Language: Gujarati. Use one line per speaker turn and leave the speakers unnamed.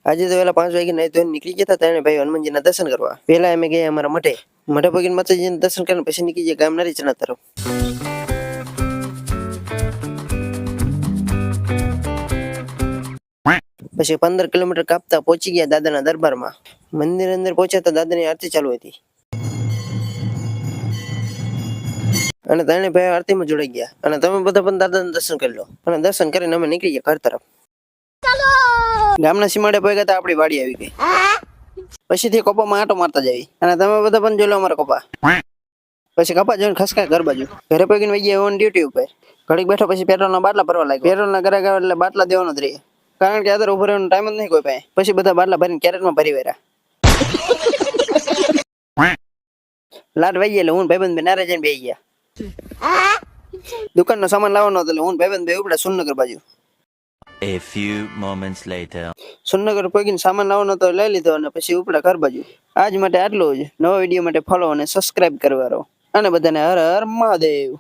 આજે તો વહેલા 5 વાગે નહીં તો નીકળી ગયા હતા ત્રણે ભાઈ હનુમાનજીના દર્શન કરવા. પહેલા અમે ગયા અમારા મઠે પગીને માતાજીના દર્શન કરીને પછી નીકળી ગયા ગામના રીચના તરફ. પછી 15 કિલોમીટર કાપતા પહોંચી ગયા દાદાના દરબારમાં. મંદિર અંદર પહોંચ્યા તો દાદાની આરતી ચાલુ હતી અને ત્રણે ભાઈ આરતીમાં જોડાઈ ગયા. અને તમે બધા પણ દાદાના દર્શન કરી લો. અને દર્શન કરીને અમે નીકળી ગયા ઘર તરફ. ગામના સીમાડે પહોંચ્યા હતા આપણી વાડી આવી ગઈ. પછીથી કપામાં આંટો મારતા જાવી. અને તમે બધા પણ જોઈ લો અમારા કપા. પછી કપા જોઈને ખસકા ઘર બાજુ. ઘરે પગીને વહી ગયા ઓન ડ્યુટી ઉપર. ઘડીક બેઠો પછી પેટ્રોલના બાટલા ભરવા લાગ્યા. પેટ્રોલના ઘરે ગયા એટલે બાટલા દેવાનો જ રહે. કારણ કે આદર ઉભો રહેવાનો ટાઈમ જ નહીં કોઈ પાસે. પછી બધા બાટલા ભરીને કેરેટમાં ભરી વેરા. લાટ વહી ગયા એટલે હું ભાઈબંધ બે નારે જઈને બેસી ગયા. દુકાનનો સામાન લાવવાનો હતો એટલે હું ભાઈબંધ બે ઉપડા સુરનગર બાજુ.
A few moments later.
Surnagar પગીને સામાન લાવવાનો તો લઈ લીધો અને પછી ઉપડા ઘર બાજુ. આજ માટે આટલું જ. નવા વિડીયો માટે ફોલો અને સબસ્ક્રાઇબ કરવાનો. અને બધાને હર હર મહાદેવ.